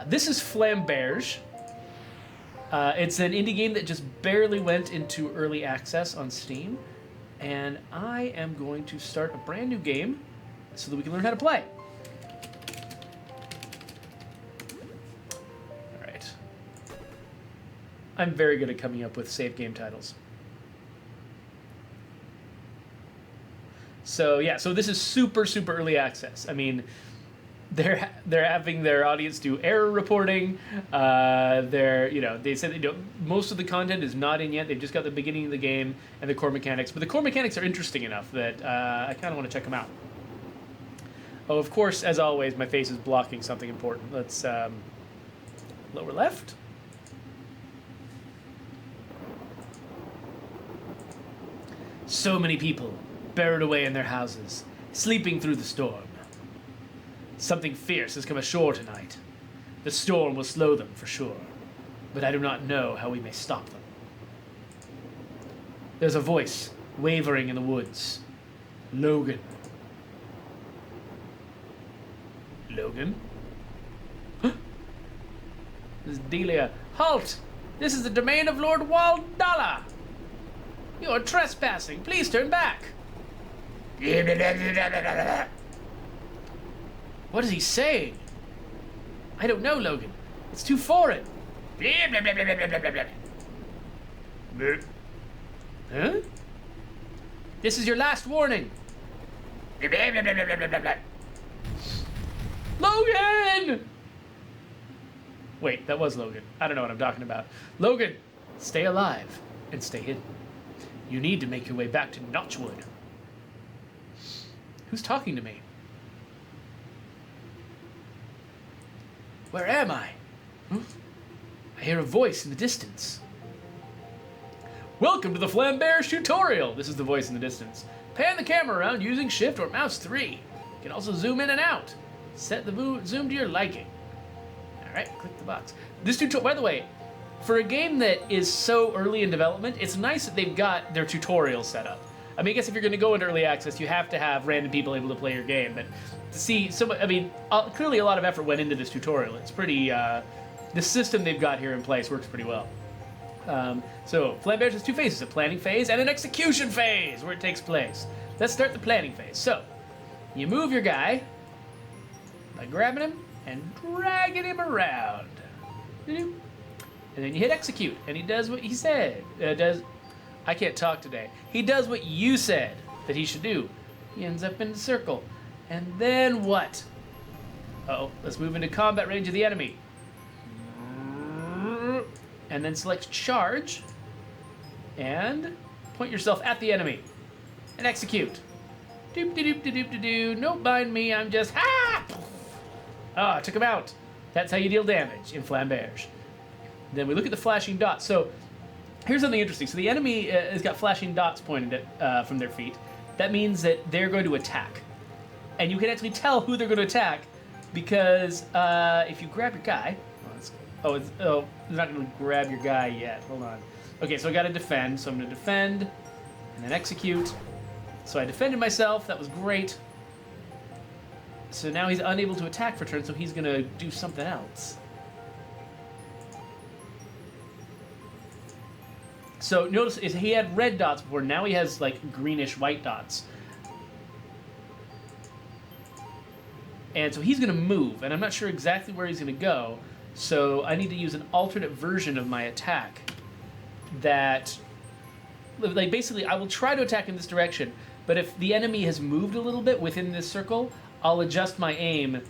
This is Flamberge. It's an indie game that just barely went into early access on Steam, and I am going to start a brand new game so that we can learn how to play. All right. I'm very good at coming up with save game titles. So yeah, so this is super early access. I mean, they're having their audience do error reporting. They said most of the content is not in yet. They've just got the beginning of the game and the core mechanics. But the core mechanics are interesting enough that I kind of want to check them out. Oh, of course, as always, my face is blocking something important. Let's lower left. So many people buried away in their houses, sleeping through the storm. Something fierce has come ashore tonight. The storm will slow them for sure, but I do not know how we may stop them. There's a voice wavering in the woods. Logan. Logan? This is Delia. Halt! This is the domain of Lord Waldala! You are trespassing. Please turn back. What is he saying? I don't know, Logan. It's too foreign. Huh? This is your last warning. Logan! Wait, that was Logan. I don't know what I'm talking about. Logan, stay alive and stay hidden. You need to make your way back to Notchwood. Who's talking to me? Where am I? I hear a voice in the distance. Welcome to the Flamberge tutorial. This is the voice in the distance. Pan the camera around using Shift or Mouse 3. You can also zoom in and out. Set the zoom to your liking. All right, click the box. This tutorial, by the way, for a game that is so early in development, it's nice that they've got their tutorial set up. I mean, I guess if you're going to go into early access, you have to have random people able to play your game. But to see, clearly a lot of effort went into this tutorial. It's pretty, the system they've got here in place works pretty well. So, Flamberge has two phases, a planning phase and an execution phase, where it takes place. Let's start the planning phase. So, you move your guy by grabbing him and dragging him around. And then you hit execute, and he does what he said. I can't talk today. He does what you said that he should do. He ends up in the circle. And then what? Uh-oh, let's move into combat range of the enemy. And then select charge. And point yourself at the enemy. And execute. Doop-de-doop-de-doop-de-doo. Don't bind me, I'm just... Ah! Ah, I took him out. That's how you deal damage in Flamberge. Then we look at the flashing dots. So here's something interesting. So the enemy has got flashing dots pointed at from their feet. That means that they're going to attack. And you can actually tell who they're going to attack because if you grab your guy... they're not going to grab your guy yet. Hold on. Okay, so I got to defend. So I'm going to defend and then execute. So I defended myself. That was great. So now he's unable to attack for turn, so he's going to do something else. So notice he had red dots before. Now he has like greenish white dots. And so he's going to move, and I'm not sure exactly where he's going to go. So I need to use an alternate version of my attack that, like, basically I will try to attack in this direction, but if the enemy has moved a little bit within this circle, I'll adjust my aim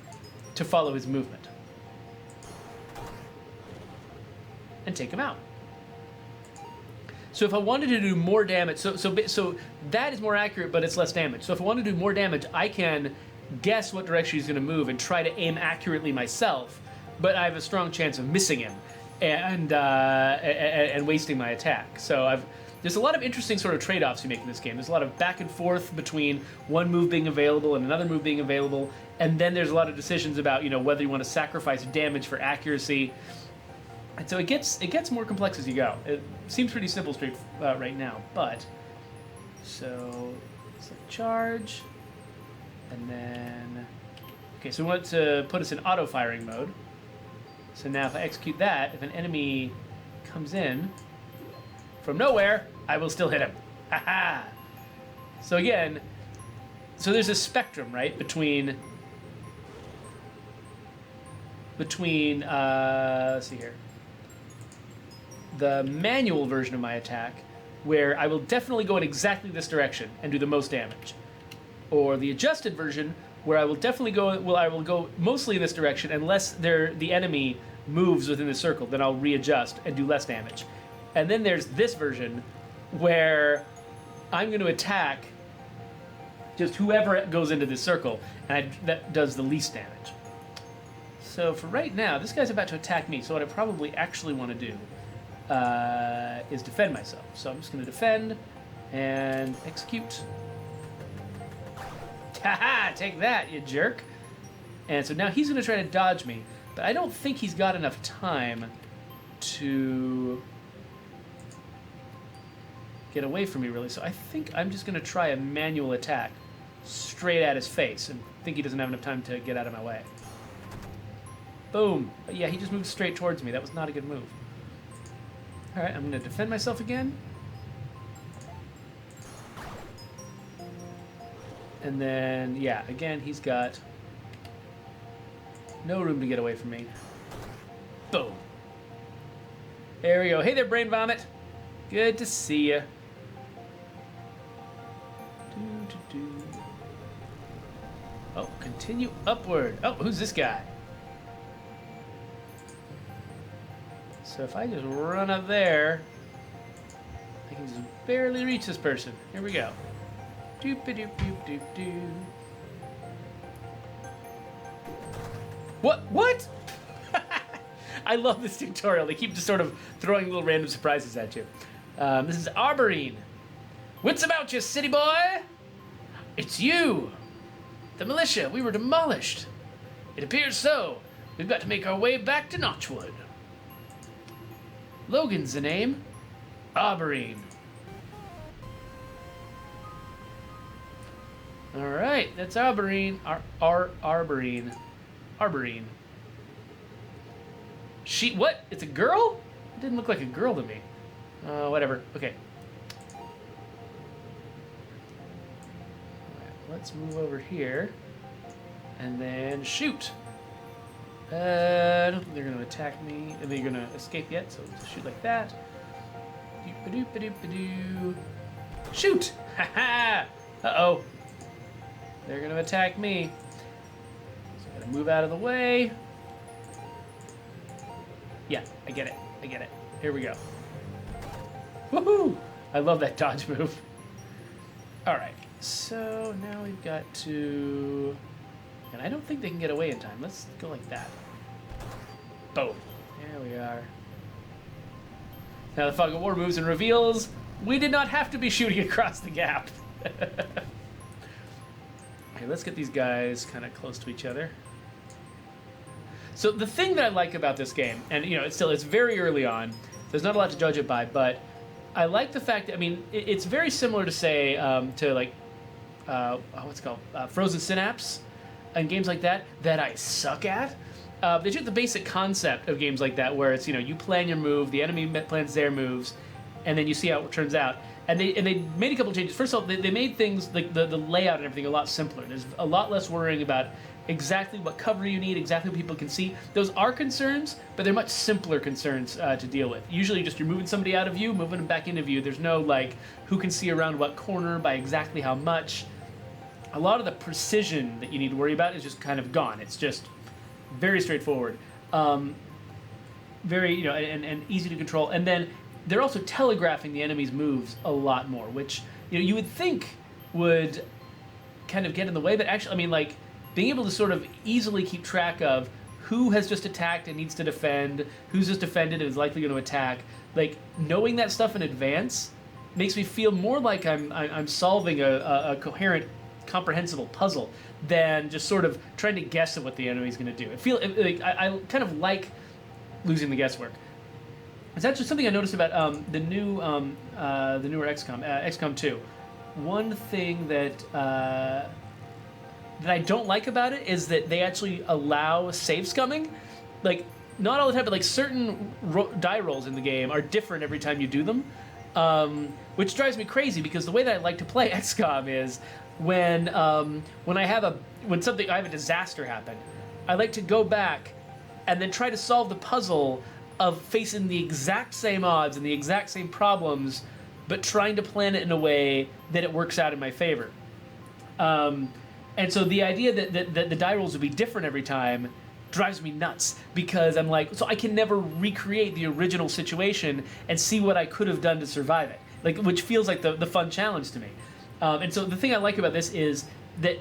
to follow his movement. And take him out. So if I wanted to do more damage, so that is more accurate, but it's less damage. So if I want to do more damage, I can guess what direction he's going to move and try to aim accurately myself, but I have a strong chance of missing him and wasting my attack. So there's a lot of interesting sort of trade-offs you make in this game. There's a lot of back and forth between one move being available and another move being available, and then there's a lot of decisions about, you know, whether you want to sacrifice damage for accuracy. And so it gets more complex as you go. It seems pretty simple straight right now, but so select charge, and then okay, so we want to put us in auto firing mode. So now if I execute that, if an enemy comes in from nowhere, I will still hit him. Haha! So again, so there's a spectrum, right, between let's see here, the manual version of my attack, where I will definitely go in exactly this direction and do the most damage, or the adjusted version, where I will definitely go. Well, I will go mostly in this direction unless the enemy moves within the circle. Then I'll readjust and do less damage. And then there's this version, where I'm going to attack just whoever goes into this circle, and that does the least damage. So for right now, this guy's about to attack me. So what I probably actually want to do is defend myself. So I'm just going to defend and execute. Haha! Take that, you jerk! And so now he's going to try to dodge me, but I don't think he's got enough time to get away from me, really. So I think I'm just going to try a manual attack straight at his face, and think he doesn't have enough time to get out of my way. Boom! But yeah, he just moved straight towards me. That was not a good move. Alright, I'm going to defend myself again. And then, yeah, again, he's got no room to get away from me. Boom. There we go. Hey there, Brain Vomit. Good to see ya. Oh, continue upward. Oh, who's this guy? So if I just run up there, I can just barely reach this person. Here we go. Doop-a-doop-doop-doop-doo. What? I love this tutorial. They keep just sort of throwing little random surprises at you. This is Arborine. What's about you, city boy? It's you. The militia. We were demolished. It appears so. We've got to make our way back to Notchwood. Logan's the name. Arborine. Alright, that's Arborine. Arborine. Arborine. What? It's a girl? It didn't look like a girl to me. Whatever. Okay. Alright, let's move over here. And then shoot. I don't think they're going to attack me. Are they going to escape yet? So let's shoot like that. Doop-a-doop-a-doop-a-doo. Shoot! Ha-ha! Uh-oh. They're going to attack me. So I got to move out of the way. Yeah, I get it. I get it. Here we go. Woohoo! I love that dodge move. Alright, so now we've got to... And I don't think they can get away in time. Let's go like that. Boom. There we are. Now the Fog of War moves and reveals we did not have to be shooting across the gap. Okay, let's get these guys kind of close to each other. So the thing that I like about this game, and you know, it's very early on, there's not a lot to judge it by, but I like the fact that, I mean, it's very similar to say, to like, what's it called, Frozen Synapse, and games like that I suck at. They took the basic concept of games like that, where it's, you know, you plan your move, the enemy plans their moves, and then you see how it turns out. And they made a couple changes. First of all, they made things like the layout and everything a lot simpler. There's a lot less worrying about exactly what cover you need, exactly what people can see. Those are concerns, but they're much simpler concerns to deal with. Usually just you're moving somebody out of view, moving them back into view. There's no like who can see around what corner by exactly how much. A lot of the precision that you need to worry about is just kind of gone. It's just very straightforward. Very, you know, and easy to control. And then they're also telegraphing the enemy's moves a lot more, which, you know, you would think would kind of get in the way, but actually, I mean, like, being able to sort of easily keep track of who has just attacked and needs to defend, who's just defended and is likely going to attack, like, knowing that stuff in advance makes me feel more like I'm solving a coherent, comprehensible puzzle than just sort of trying to guess at what the enemy's going to do. I kind of like losing the guesswork. It's actually something I noticed about the newer XCOM, XCOM 2. One thing that I don't like about it is that they actually allow save scumming. Like, not all the time, but like certain die rolls in the game are different every time you do them, which drives me crazy because the way that I like to play XCOM is when I have a disaster happen, I like to go back and then try to solve the puzzle of facing the exact same odds and the exact same problems, but trying to plan it in a way that it works out in my favor. And so the idea that the die rolls would be different every time drives me nuts, because I'm like, so I can never recreate the original situation and see what I could have done to survive it, like, which feels like the fun challenge to me. And so the thing I like about this is that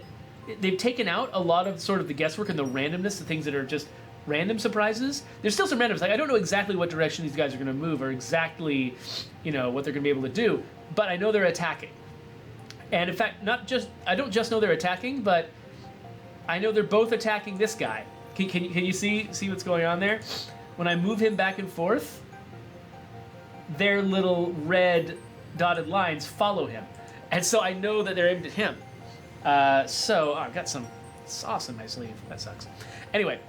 they've taken out a lot of sort of the guesswork and the randomness, the things that are just random surprises. There's still some randomness, like I don't know exactly what direction these guys are going to move or exactly, what they're going to be able to do, but I know they're attacking. And in fact, I don't just know they're attacking, but I know they're both attacking this guy. Can you see what's going on there? When I move him back and forth, their little red dotted lines follow him. And so I know that they're aimed at him. I've got some sauce in my sleeve. That sucks. Anyway,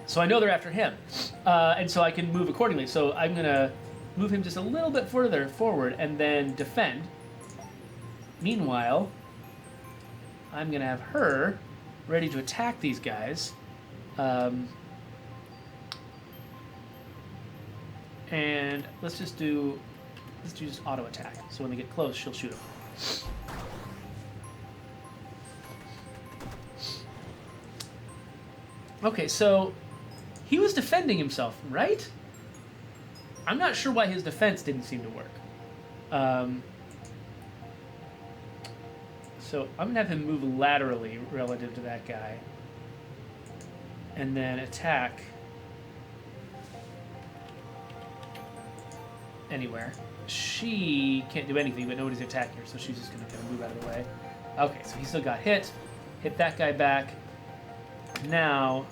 so I know they're after him. And so I can move accordingly. So I'm going to move him just a little bit further forward and then defend. Meanwhile, I'm going to have her ready to attack these guys. And let's do just auto attack. So when they get close, she'll shoot them. Okay, so he was defending himself, right? I'm not sure why his defense didn't seem to work. So I'm gonna have him move laterally relative to that guy, and then attack anywhere. She can't do anything, but nobody's attacking her, so she's just gonna kind of move out of the way. Okay, so he still got hit that guy back. Now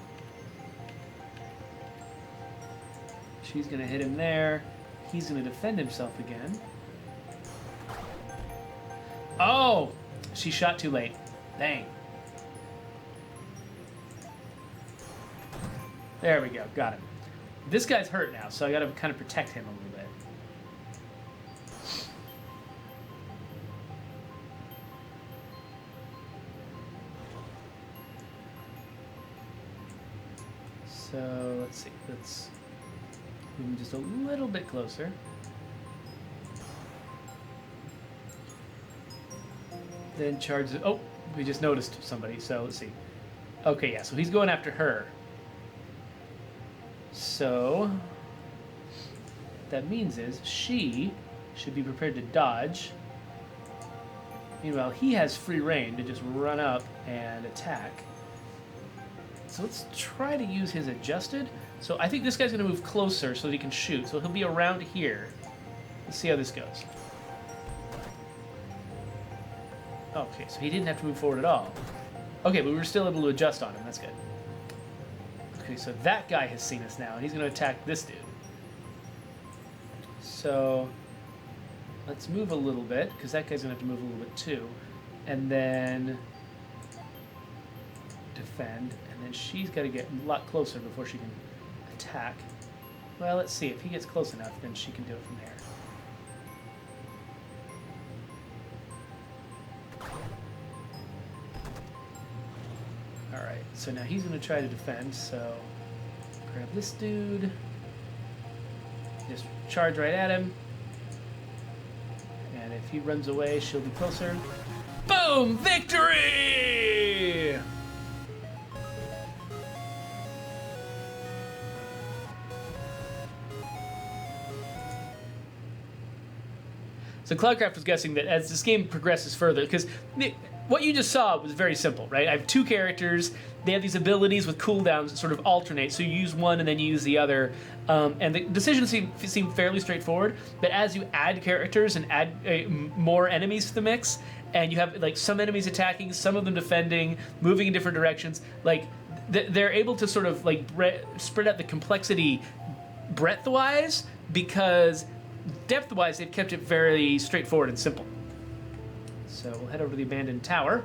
she's gonna hit him there. He's gonna defend himself again. Oh, she shot too late. Dang. There we go, got him. This guy's hurt now, so I gotta kind of protect him a little bit. So let's see, let's move him just a little bit closer. Then charge it. Oh, we just noticed somebody, so let's see. Okay, yeah, so he's going after her. So what that means is she should be prepared to dodge. Meanwhile, he has free reign to just run up and attack. So let's try to use his adjusted. So I think this guy's going to move closer so that he can shoot. So he'll be around here. Let's see how this goes. Okay, so he didn't have to move forward at all. Okay, but we were still able to adjust on him. That's good. Okay, so that guy has seen us now, and he's going to attack this dude. So let's move a little bit, because that guy's going to have to move a little bit too. And then defend, and then she's got to get a lot closer before she can attack. Well, let's see. If he gets close enough, then she can do it from there. Alright, so now he's going to try to defend, so grab this dude, just charge right at him, and if he runs away, she'll be closer. Boom! Victory! So Cloudcraft was guessing that as this game progresses further, because what you just saw was very simple, right? I have two characters. They have these abilities with cooldowns that sort of alternate. So you use one and then you use the other. And the decisions seem fairly straightforward. But as you add characters and add more enemies to the mix, and you have like some enemies attacking, some of them defending, moving in different directions, like they're able to sort of like spread out the complexity breadth-wise, because depth-wise they've kept it very straightforward and simple. So we'll head over to the abandoned tower.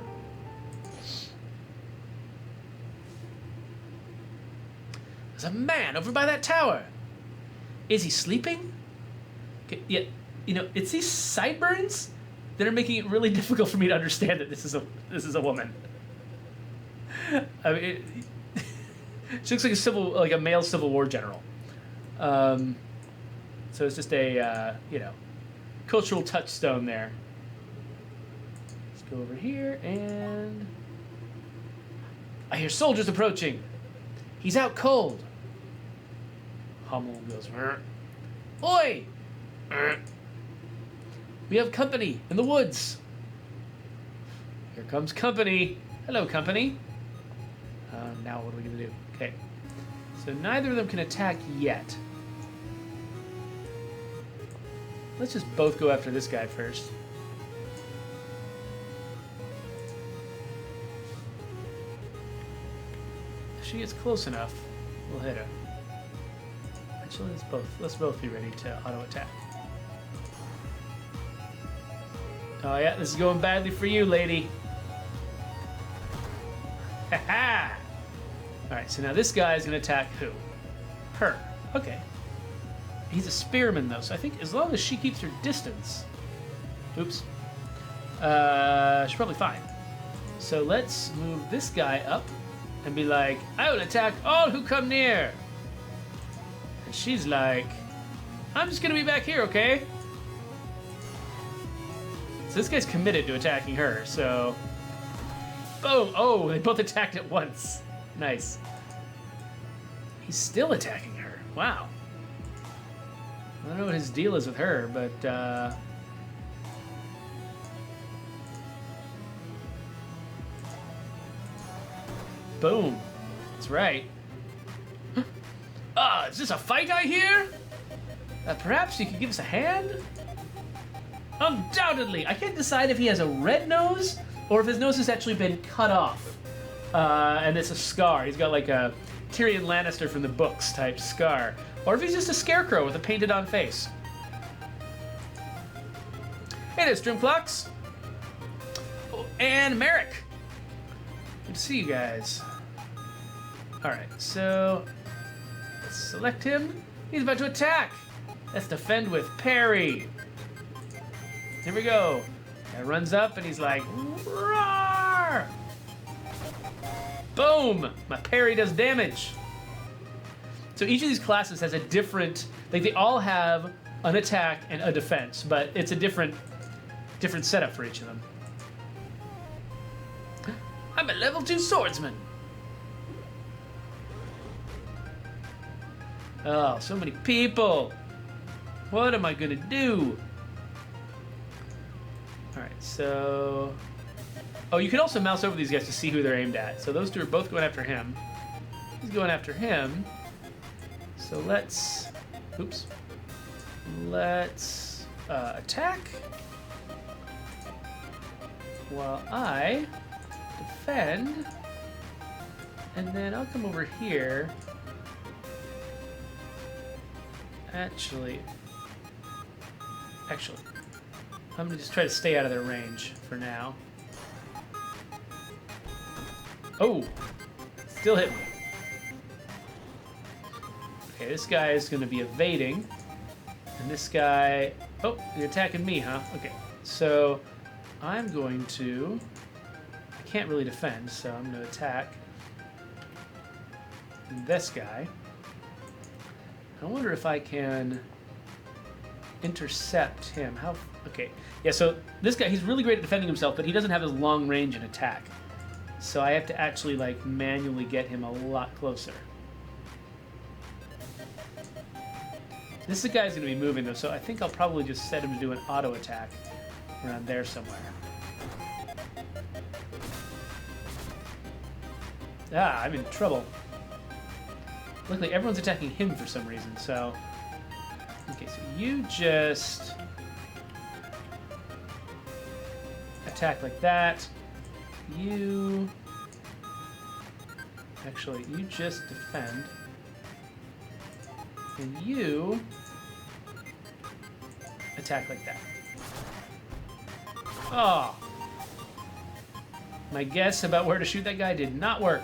There's a man over by that tower. Is he sleeping? Okay, yeah, you know, it's these sideburns that are making it really difficult for me to understand that this is a woman. I mean, she looks like a male Civil War general. So it's just a you know, cultural touchstone there. Let's go over here, and I hear soldiers approaching. He's out cold. Hummel goes, Oi! We have company in the woods. Here comes company. Hello, company. Now what are we going to do? Okay. So neither of them can attack yet. Let's just both go after this guy first. If she gets close enough, we'll hit her. Actually, let's both be ready to auto attack. Oh yeah, this is going badly for you, lady. Ha ha! Alright, so now this guy is going to attack who? Her. Okay. He's a spearman, though, so I think as long as she keeps her distance... Oops. She's probably fine. So let's move this guy up and be like, I will attack all who come near. And she's like, I'm just going to be back here, okay? So this guy's committed to attacking her, so... Boom! Oh, they both attacked at once. Nice. He's still attacking her. Wow. I don't know what his deal is with her, but, boom. That's right. Is this a fight I hear? Perhaps you could give us a hand? Undoubtedly. I can't decide if he has a red nose or if his nose has actually been cut off. And it's a scar. He's got like a Tyrion Lannister from the books type scar. Or if he's just a scarecrow with a painted on face. Hey there, Streamclocks. Oh, and Merrick. Good to see you guys. Alright, so let's select him. He's about to attack. Let's defend with parry. Here we go. Guy runs up and he's like, roar! Boom! My parry does damage. So each of these classes has a different, like they all have an attack and a defense, but it's a different setup for each of them. I'm a level 2 swordsman. Oh, so many people. What am I gonna do? Alright, so... Oh, you can also mouse over these guys to see who they're aimed at. So those two are both going after him. He's going after him. So let's... Oops. Let's attack. While I defend. And then I'll come over here. Actually, I'm gonna just try to stay out of their range for now. Oh, still hit me. Okay, this guy is gonna be evading, and this guy, oh, you're attacking me, huh? Okay, so I'm going to, I can't really defend, so I'm gonna attack this guy. I wonder if I can intercept him. How? Okay. Yeah, so this guy, he's really great at defending himself, but he doesn't have as long range in attack. So I have to actually, like, manually get him a lot closer. This guy's going to be moving, though, so I think I'll probably just set him to do an auto attack around there somewhere. Ah, I'm in trouble. Luckily, everyone's attacking him for some reason, so... Okay, so you just... attack like that. You... Actually, you just defend. And you... attack like that. Oh! My guess about where to shoot that guy did not work.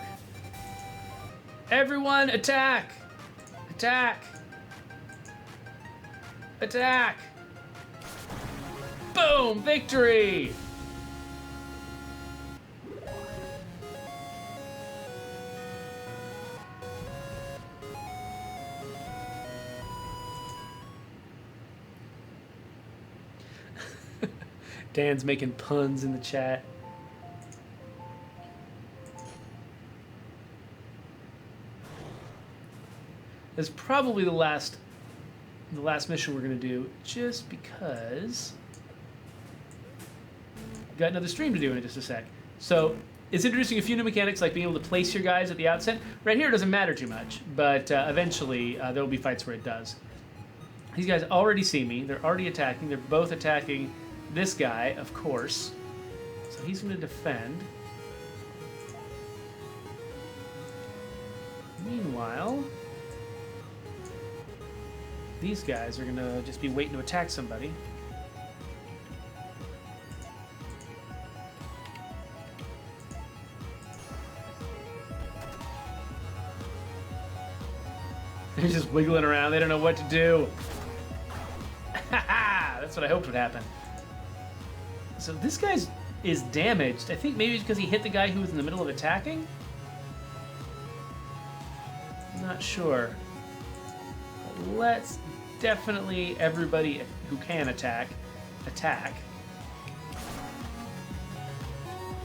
Everyone attack! Attack! Attack! Boom! Victory! Dan's making puns in the chat. That's probably the last mission we're gonna do, just because we've got another stream to do in just a sec. So it's introducing a few new mechanics, like being able to place your guys at the outset. Right here it doesn't matter too much, but eventually there will be fights where it does. These guys already see me. They're already attacking. They're both attacking this guy, of course. So he's going to defend. Meanwhile, these guys are going to just be waiting to attack somebody. They're just wiggling around. They don't know what to do. That's what I hoped would happen. So this guy is damaged. I think maybe because he hit the guy who was in the middle of attacking? I'm not sure. But let's definitely, everybody who can attack.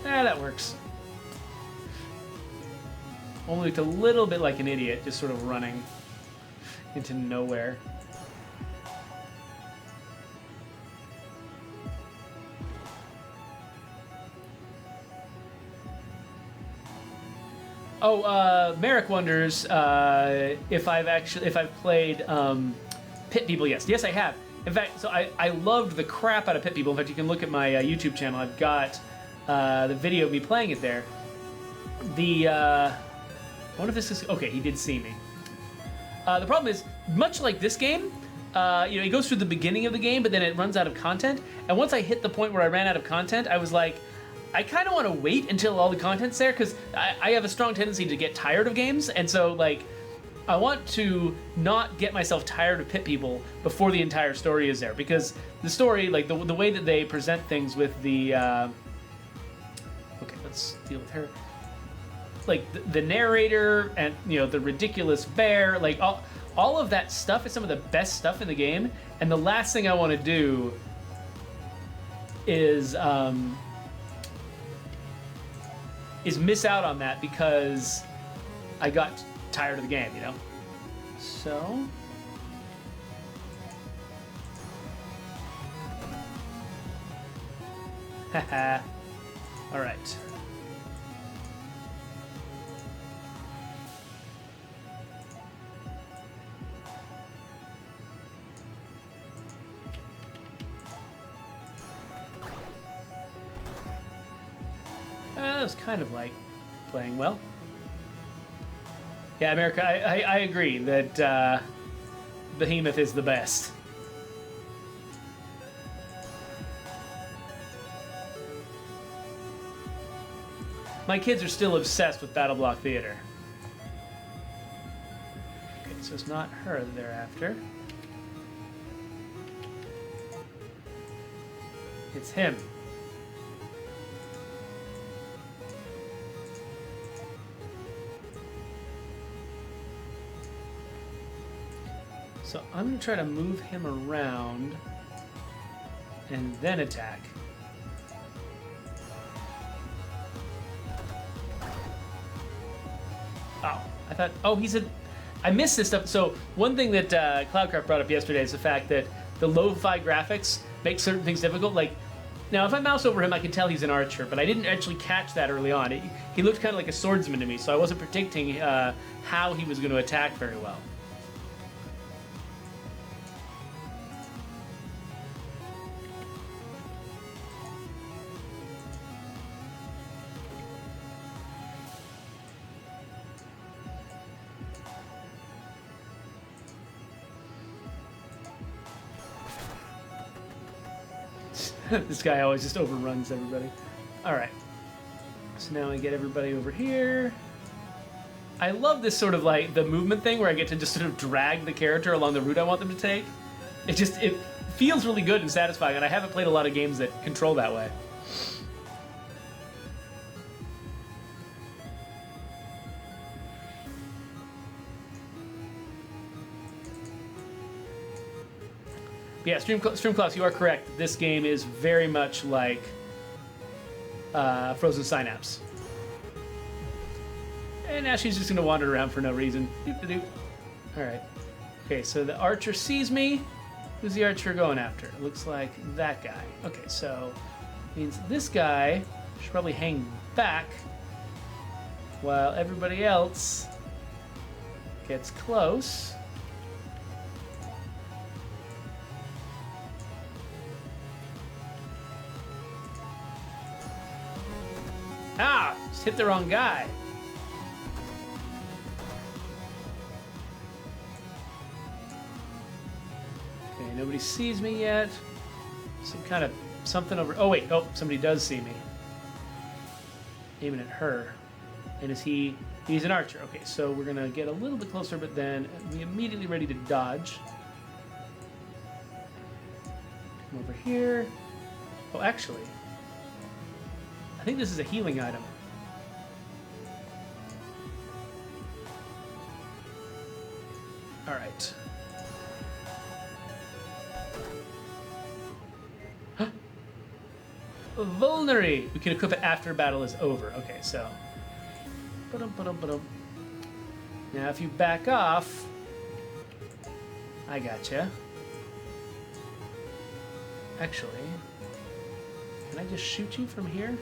That works. Only looked a little bit like an idiot, just sort of running into nowhere. Oh, Merrick wonders if I've played Pit People. Yes, I have. In fact, so I loved the crap out of Pit People. In fact, you can look at my YouTube channel. I've got the video of me playing it there. I wonder if this is okay. He did see me. The problem is, much like this game, it goes through the beginning of the game, but then it runs out of content. And once I hit the point where I ran out of content, I was like, I kind of want to wait until all the content's there, because I have a strong tendency to get tired of games, and so, like, I want to not get myself tired of Pit People before the entire story is there, because the story, like, the way that they present things with the... Okay, let's deal with her. Like, the narrator and, the ridiculous bear, like, all of that stuff is some of the best stuff in the game, and the last thing I want to do is miss out on that because I got tired of the game, So... Haha. Alright. That was kind of like playing well. Yeah, America, I agree that Behemoth is the best. My kids are still obsessed with Battle Block Theater. Okay, so it's not her that they're after. It's him. So I'm going to try to move him around and then attack. Oh, I thought, I missed this stuff. So one thing that Cloudcraft brought up yesterday is the fact that the lo-fi graphics make certain things difficult. Like, now if I mouse over him, I can tell he's an archer, but I didn't actually catch that early on. He looked kind of like a swordsman to me, so I wasn't predicting how he was going to attack very well. This guy always just overruns everybody. Alright. So now I get everybody over here. I love this sort of like the movement thing where I get to just sort of drag the character along the route I want them to take. It feels really good and satisfying, and I haven't played a lot of games that control that way. Yeah, Streamclass, you are correct. This game is very much like Frozen Synapse. And now she's just going to wander around for no reason. Doop-a-doop. All right. Okay, so the archer sees me. Who's the archer going after? It looks like that guy. Okay, so means this guy should probably hang back while everybody else gets close. Ah! Just hit the wrong guy. Okay, nobody sees me yet. Some kind of something over... Oh, wait. Oh, somebody does see me. Aiming at her. And is he... He's an archer. Okay, so we're going to get a little bit closer, but then be immediately ready to dodge. Come over here. Oh, actually... I think this is a healing item. All right. Huh? Vulnerary. We can equip it after battle is over. Okay, so. Now, if you back off, I gotcha. Actually, can I just shoot you from here?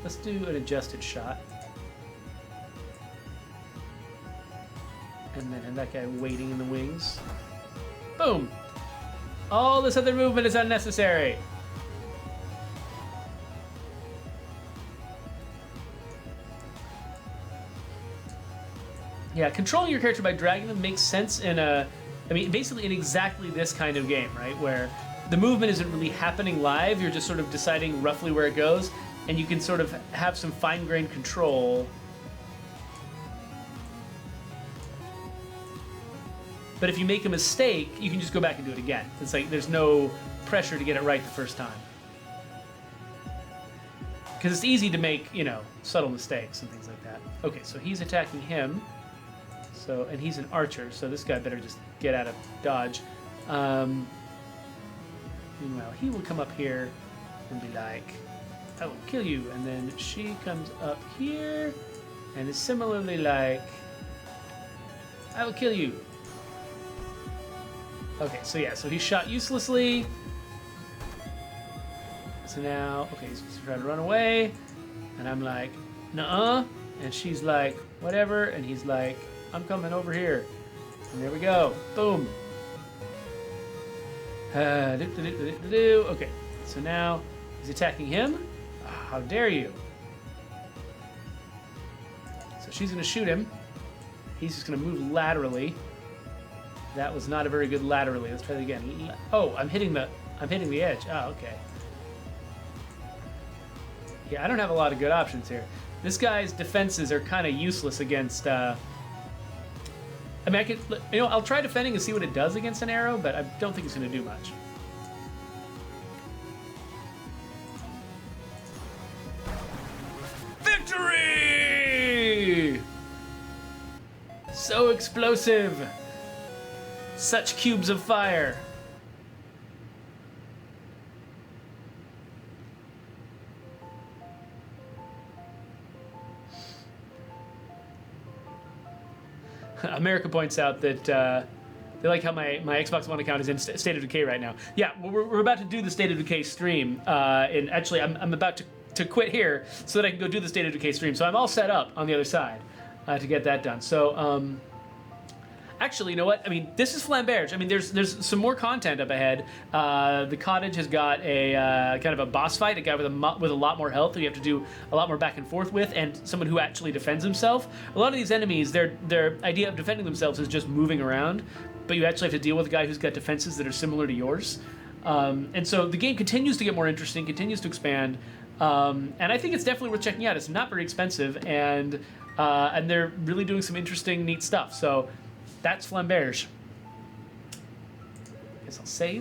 Let's do an adjusted shot. And then have that guy waiting in the wings. Boom! All this other movement is unnecessary. Yeah, controlling your character by dragging them makes sense in a... I mean, basically in exactly this kind of game, right? Where the movement isn't really happening live, you're just sort of deciding roughly where it goes, and you can sort of have some fine-grained control. But if you make a mistake, you can just go back and do it again. It's like there's no pressure to get it right the first time. Because it's easy to make, you know, subtle mistakes and things like that. Okay, so he's attacking him. So, and he's an archer, so this guy better just get out of dodge. Meanwhile, he will come up here and be like, I will kill you. And then she comes up here and is similarly like, I will kill you. Okay, so yeah, so he's shot uselessly. So now, okay, he's trying to run away. And I'm like, nuh-uh. And she's like, whatever. And he's like, I'm coming over here. And there we go. Boom. Okay, so now he's attacking him. How dare you? So she's going to shoot him. He's just going to move laterally. That was not a very good laterally. Let's try that again. Oh, I'm hitting the edge. Oh, okay. Yeah, I don't have a lot of good options here. This guy's defenses are kind of useless against... I mean, I could... You know, I'll try defending and see what it does against an arrow, but I don't think it's going to do much. Victory! So explosive. Such cubes of fire. America points out that they like how my Xbox One account is in State of Decay right now. Yeah, we're about to do the State of Decay stream, and actually I'm about to quit here so that I can go do the State of Decay stream. So I'm all set up on the other side to get that done. So actually, you know what? I mean, this is Flamberge. I mean, there's some more content up ahead. The cottage has got a kind of a boss fight, a guy with a lot more health that you have to do a lot more back and forth with, and someone who actually defends himself. A lot of these enemies, their idea of defending themselves is just moving around, but you actually have to deal with a guy who's got defenses that are similar to yours. And so the game continues to get more interesting, continues to expand. And I think it's definitely worth checking out. It's not very expensive, and they're really doing some interesting, neat stuff. So that's Flamberge. Guess I'll save.